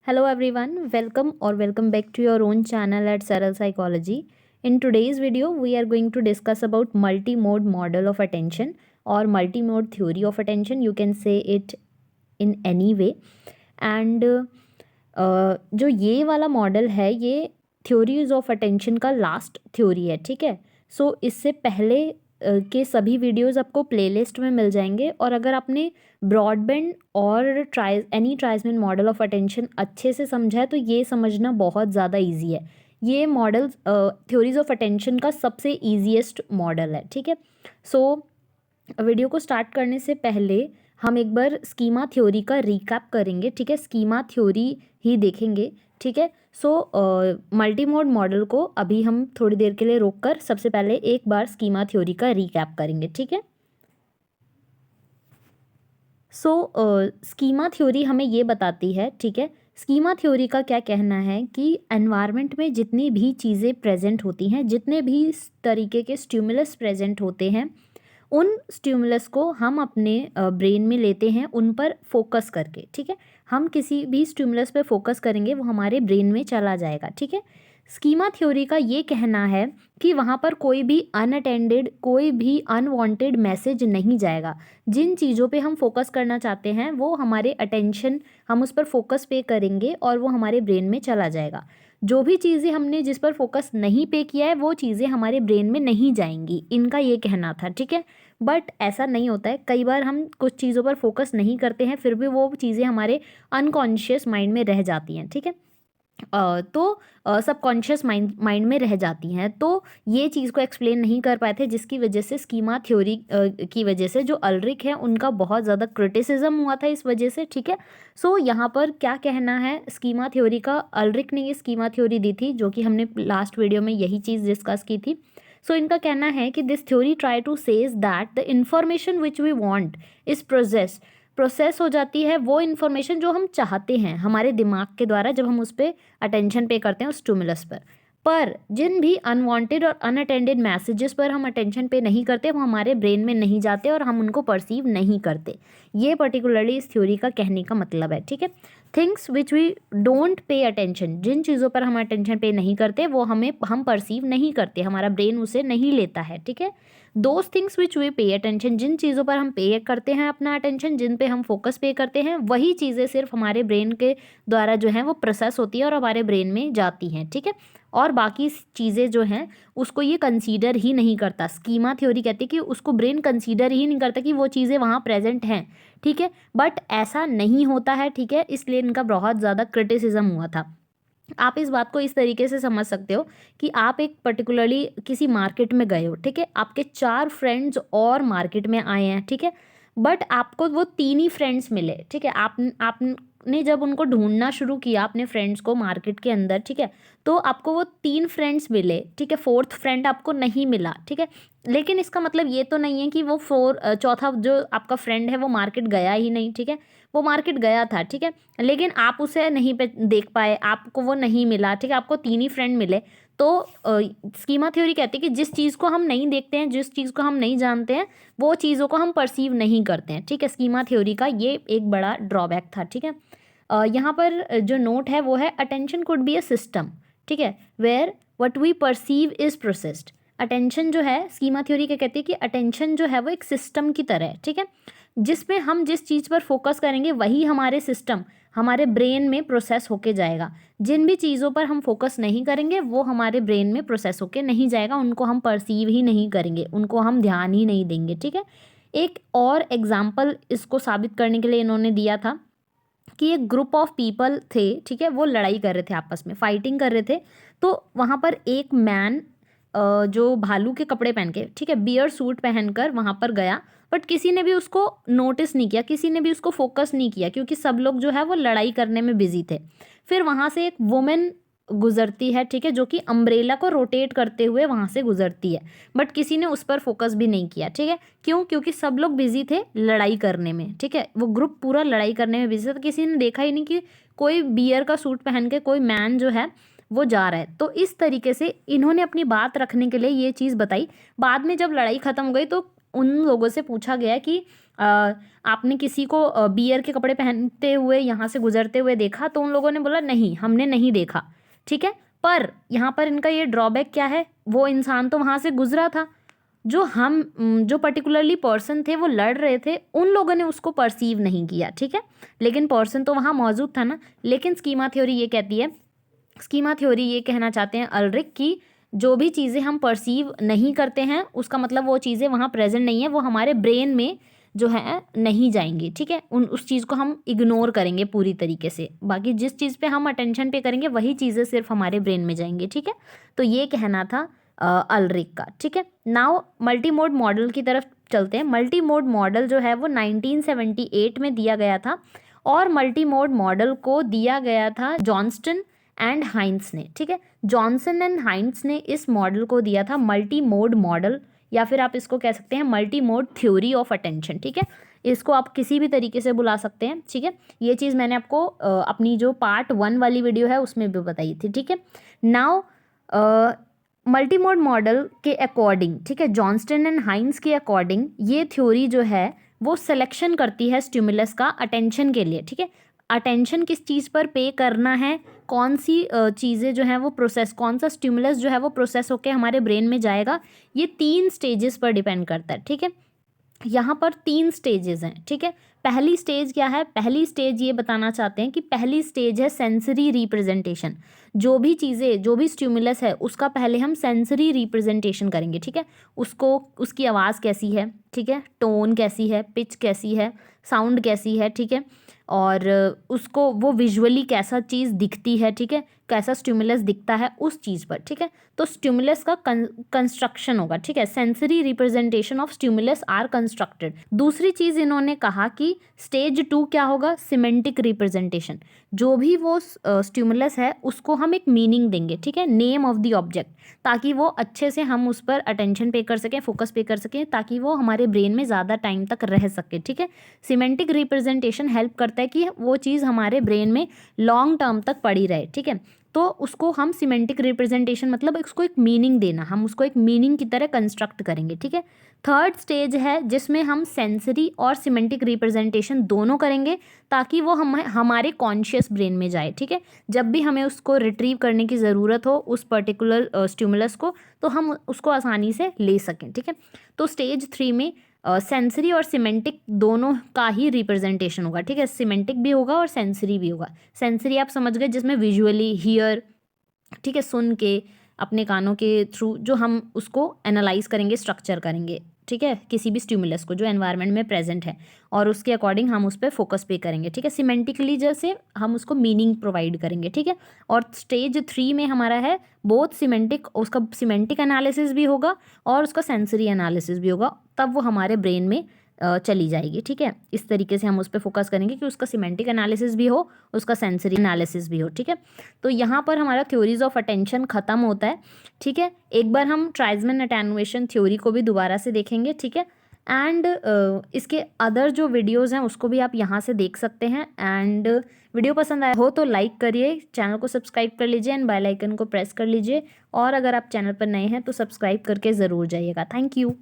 Hello everyone, welcome back to your own channel at Saral Psychology. In today's video, we are going to discuss about multi-mode model of attention or multi-mode theory of attention. You can say it in any way. And जो ये वाला model है ये theories of attention का last theory है, ठीक है। सो इससे पहले के सभी वीडियोस आपको प्लेलिस्ट में मिल जाएंगे और अगर आपने ब्रॉडबैंड और ट्राइजमैन मॉडल ऑफ अटेंशन अच्छे से समझा है तो ये समझना बहुत ज़्यादा इजी है। ये मॉडल थ्योरीज ऑफ अटेंशन का सबसे ईजीएस्ट मॉडल है, ठीक है। सो वीडियो को स्टार्ट करने से पहले हम एक बार स्कीमा थ्योरी का रिकैप करेंगे, ठीक है। स्कीमा थ्योरी ही देखेंगे, ठीक है। सो मल्टीमोड मॉडल को अभी हम थोड़ी देर के लिए रोककर सबसे पहले एक बार स्कीमा थ्योरी का रिकैप करेंगे, ठीक है। सो स्कीमा थ्योरी हमें ये बताती है, ठीक है। स्कीमा थ्योरी का क्या कहना है कि एनवायरनमेंट में जितनी भी चीज़ें प्रेजेंट होती हैं, जितने भी तरीके के स्टिमुलस प्रेजेंट होते हैं, उन स्टिमुलस को हम अपने ब्रेन में लेते हैं उन पर फोकस करके, ठीक है। हम किसी भी स्टिमुलस पे फोकस करेंगे वो हमारे ब्रेन में चला जाएगा, ठीक है। स्कीमा थ्योरी का ये कहना है कि वहाँ पर कोई भी अनअटेंडेड, कोई भी अनवांटेड मैसेज नहीं जाएगा। जिन चीज़ों पे हम फोकस करना चाहते हैं वो हमारे अटेंशन, हम उस पर फोकस पे करेंगे और वो हमारे ब्रेन में चला जाएगा। जो भी चीज़ें हमने जिस पर फोकस नहीं पे किया है वो चीज़ें हमारे ब्रेन में नहीं जाएंगी, इनका ये कहना था, ठीक है। बट ऐसा नहीं होता है, कई बार हम कुछ चीज़ों पर फोकस नहीं करते हैं फिर भी वो चीज़ें हमारे अनकॉन्शियस माइंड में रह जाती हैं, ठीक है। तो सबकॉन्शियस माइंड में रह जाती हैं, तो ये चीज़ को एक्सप्लेन नहीं कर पाए थे, जिसकी वजह से स्कीमा थ्योरी की वजह से जो अल्रिक है उनका बहुत ज़्यादा क्रिटिसिज्म हुआ था इस वजह से, ठीक है। सो यहाँ पर क्या कहना है स्कीमा थ्योरी का, अल्रिक ने ये स्कीमा थ्योरी दी थी जो कि हमने लास्ट वीडियो में यही चीज़ डिस्कस की थी। सो इनका कहना है कि this theory try to says that the information which we want is process हो जाती है वो इन्फॉर्मेशन जो हम चाहते हैं हमारे दिमाग के द्वारा, जब हम उस पर अटेंशन पे करते हैं उस स्टिमुलस पर जिन भी अनवांटेड और अनअटेंडेड मैसेजेस पर हम अटेंशन पे नहीं करते वो हमारे ब्रेन में नहीं जाते और हम उनको परसीव नहीं करते। ये पर्टिकुलरली इस थ्योरी का कहने का मतलब है, ठीक है। Things which we don't pay attention, जिन चीज़ों पर हम अटेंशन पे नहीं करते वो हम परसीव नहीं करते, हमारा ब्रेन उसे नहीं लेता है, ठीक है। Those things which we pay attention, जिन चीज़ों पर हम पे करते हैं अपना अटेंशन, जिन पे हम फोकस पे करते हैं, वही चीज़ें सिर्फ हमारे ब्रेन के द्वारा जो है वो प्रोसेस होती है और हमारे ब्रेन में जाती हैं, ठीक है। और बाकी चीज़ें जो हैं उसको ये कंसीडर ही नहीं करता। स्कीमा थ्योरी कहती है कि उसको ब्रेन कंसीडर ही नहीं करता कि वो चीज़ें वहाँ प्रेजेंट हैं, ठीक है। बट ऐसा नहीं होता है, ठीक है, इसलिए इनका बहुत ज़्यादा क्रिटिसिज्म हुआ था। आप इस बात को इस तरीके से समझ सकते हो कि आप एक पर्टिकुलरली किसी मार्केट में गए हो, ठीक है। आपके 4 फ्रेंड्स और मार्केट में आए हैं, ठीक है। बट आपको वो 3 ही फ्रेंड्स मिले, ठीक है। आपने जब उनको ढूंढना शुरू किया अपने फ्रेंड्स को मार्केट के अंदर, ठीक है, तो आपको वो 3 फ्रेंड्स मिले, ठीक है। 4th फ्रेंड आपको नहीं मिला, ठीक है। लेकिन इसका मतलब ये तो नहीं है कि वो चौथा जो आपका फ्रेंड है वो मार्केट गया ही नहीं, ठीक है। वो मार्केट गया था, ठीक है, लेकिन आप उसे नहीं देख पाए, आपको वो नहीं मिला, ठीक है। आपको 3 ही फ्रेंड मिले। तो स्कीमा थ्योरी कहती है कि जिस चीज़ को हम नहीं देखते हैं, जिस चीज़ को हम नहीं जानते हैं, वो चीज़ों को हम परसीव नहीं करते हैं, ठीक है। स्कीमा थ्योरी का ये एक बड़ा ड्रॉबैक था, ठीक है। यहाँ पर जो नोट है वो है attention could be a system, ठीक है, where what we perceive is processed. Attention जो है, स्कीमा थ्योरी क्या कहती है कि अटेंशन जो है वो एक सिस्टम की तरह है, ठीक है, जिसमें हम जिस चीज़ पर फोकस करेंगे वही हमारे सिस्टम, हमारे ब्रेन में प्रोसेस होके जाएगा। जिन भी चीज़ों पर हम फोकस नहीं करेंगे वो हमारे ब्रेन में प्रोसेस होके नहीं जाएगा, उनको हम परसीव ही नहीं करेंगे, उनको हम ध्यान ही नहीं देंगे, ठीक है। एक और एग्जाम्पल इसको साबित करने के लिए इन्होंने दिया था कि एक ग्रुप ऑफ पीपल थे, ठीक है, वो लड़ाई कर रहे थे, आपस में फाइटिंग कर रहे थे। तो वहाँ पर एक मैन जो भालू के कपड़े पहन के, ठीक है, बियर सूट पहनकर वहाँ पर गया, बट किसी ने भी उसको नोटिस नहीं किया, किसी ने भी उसको फोकस नहीं किया, क्योंकि सब लोग जो है वो लड़ाई करने में बिजी थे। फिर वहाँ से एक वुमेन गुजरती है, ठीक है, जो कि अम्ब्रेला को रोटेट करते हुए वहाँ से गुजरती है, बट किसी ने उस पर फोकस भी नहीं किया, ठीक है। क्यों? क्योंकि सब लोग बिजी थे लड़ाई करने में, ठीक है, वो ग्रुप पूरा लड़ाई करने में बिजी था, तो किसी ने देखा ही नहीं कि कोई बियर का सूट पहन के कोई मैन जो है वो जा रहा है। तो इस तरीके से इन्होंने अपनी बात रखने के लिए ये चीज़ बताई। बाद में जब लड़ाई ख़त्म हो गई तो उन लोगों से पूछा गया कि आपने किसी को बियर के कपड़े पहनते हुए यहाँ से गुजरते हुए देखा, तो उन लोगों ने बोला नहीं, हमने नहीं देखा, ठीक है। पर यहाँ पर इनका ये ड्रॉबैक क्या है, वो इंसान तो वहाँ से गुजरा था, जो पर्टिकुलरली पर्सन थे वो लड़ रहे थे, उन लोगों ने उसको परसीव नहीं किया, ठीक है। लेकिन पर्सन तो वहाँ मौजूद था ना। लेकिन स्कीमा थ्योरी ये कहती है, स्कीमा थ्योरी ये कहना चाहते हैं अल्रिक कि जो भी चीज़ें हम परसीव नहीं करते हैं उसका मतलब वो चीज़ें वहाँ प्रेजेंट नहीं है, वो हमारे ब्रेन में जो है नहीं जाएंगी, ठीक है। उस चीज़ को हम इग्नोर करेंगे पूरी तरीके से, बाकी जिस चीज़ पे हम अटेंशन पे करेंगे वही चीज़ें सिर्फ हमारे ब्रेन में जाएंगी, ठीक है। तो ये कहना था अल्रिक का, ठीक है। नाउ मल्टी मोड मॉडल की तरफ चलते हैं। मल्टी मोड मॉडल जो है वो 1978 में दिया गया था, और मल्टी मोड मॉडल को दिया गया था जॉनस्टन एंड हाइंस ने, ठीक है। जॉनसन एंड हाइंस ने इस मॉडल को दिया था मल्टी मोड मॉडल, या फिर आप इसको कह सकते हैं multi mode theory of attention, ठीक है। इसको आप किसी भी तरीके से बुला सकते हैं, ठीक है। ये चीज़ मैंने आपको अपनी जो पार्ट 1 वाली वीडियो है उसमें भी बताई थी, ठीक है। नाउ मल्टी मोड मॉडल के अकॉर्डिंग, ठीक है, जॉनस्टन एंड हाइंस के अकॉर्डिंग ये थ्योरी जो है वो सिलेक्शन करती है स्टिमुलस का अटेंशन के लिए, ठीक है। अटेंशन किस चीज़ पर पे करना है, कौन सी चीज़ें जो हैं वो प्रोसेस, कौन सा स्टिमुलस जो है वो प्रोसेस होकर हमारे ब्रेन में जाएगा, ये 3 स्टेजेस पर डिपेंड करता है, ठीक है। यहाँ पर 3 स्टेजेस हैं, ठीक है। पहली स्टेज क्या है, पहली स्टेज ये बताना चाहते हैं कि पहली स्टेज है सेंसरी रिप्रेजेंटेशन। जो भी चीज़ें, जो भी स्टिमुलस है उसका पहले हम सेंसरी रिप्रेजेंटेशन करेंगे, ठीक है। उसको, उसकी आवाज़ कैसी है, ठीक है, टोन कैसी है, पिच कैसी है, साउंड कैसी है, ठीक है, और उसको वो विजुअली कैसा चीज़ दिखती है, ठीक है, कैसा स्टिमुलस दिखता है उस चीज़ पर, ठीक है। तो स्टिमुलस का कंस्ट्रक्शन होगा, ठीक है, sensory representation of stimulus are constructed. दूसरी चीज़ इन्होंने कहा कि स्टेज 2 क्या होगा, सिमेंटिक रिप्रेजेंटेशन। जो भी वो स्टिमुलस है उसको हम एक मीनिंग देंगे, ठीक है, नेम ऑफ द ऑब्जेक्ट, ताकि वो अच्छे से हम उस पर अटेंशन पे कर सकें, फोकस पे कर सकें, ताकि वो हमारे ब्रेन में ज़्यादा टाइम तक रह सके, ठीक है। सिमेंटिक रिप्रेजेंटेशन हेल्प करता है कि वो चीज़ हमारे ब्रेन में लॉन्ग टर्म तक पड़ी रहे, ठीक है। तो उसको हम सिमेंटिक रिप्रेजेंटेशन मतलब उसको एक मीनिंग देना, हम उसको एक मीनिंग की तरह कंस्ट्रक्ट करेंगे, ठीक है। थर्ड स्टेज है जिसमें हम सेंसरी और सिमेंटिक रिप्रेजेंटेशन दोनों करेंगे, ताकि वो हमारे कॉन्शियस ब्रेन में जाए, ठीक है। जब भी हमें उसको रिट्रीव करने की ज़रूरत हो उस पर्टिकुलर स्टिमुलस को, तो हम उसको आसानी से ले सकें, ठीक है। तो स्टेज 3 में सेंसरी और सिमेंटिक दोनों का ही रिप्रेजेंटेशन होगा, ठीक है। सिमेंटिक भी होगा और सेंसरी भी होगा। सेंसरी आप समझ गए, जिसमें विजुअली हियर, ठीक है, सुन के अपने कानों के थ्रू जो हम उसको एनालाइज करेंगे, स्ट्रक्चर करेंगे, ठीक है, किसी भी स्टिमुलस को जो एनवायरनमेंट में प्रेजेंट है, और उसके अकॉर्डिंग हम उस पर फोकस पे करेंगे, ठीक है। सिमेंटिकली जैसे हम उसको मीनिंग प्रोवाइड करेंगे, ठीक है। और स्टेज 3 में हमारा है बोथ सिमेंटिक, उसका सिमेंटिक एनालिसिस भी होगा और उसका सेंसरी एनालिसिस भी होगा, तब वो हमारे ब्रेन में चली जाएगी, ठीक है। इस तरीके से हम उस पर फोकस करेंगे कि उसका सिमेंटिक एनालिसिस भी हो, उसका सेंसरी एनालिसिस भी हो, ठीक है। तो यहाँ पर हमारा थ्योरीज ऑफ अटेंशन ख़त्म होता है, ठीक है। एक बार हम ट्राइजमैन अटेनुएशन थ्योरी को भी दोबारा से देखेंगे, ठीक है। एंड इसके अदर जो वीडियोज़ हैं उसको भी आप यहाँ से देख सकते हैं। एंड वीडियो पसंद आया हो तो लाइक करिए, चैनल को सब्सक्राइब कर लीजिए एंड बेल आइकन को प्रेस कर लीजिए, और अगर आप चैनल पर नए हैं तो सब्सक्राइब करके ज़रूर जाइएगा। Thank you.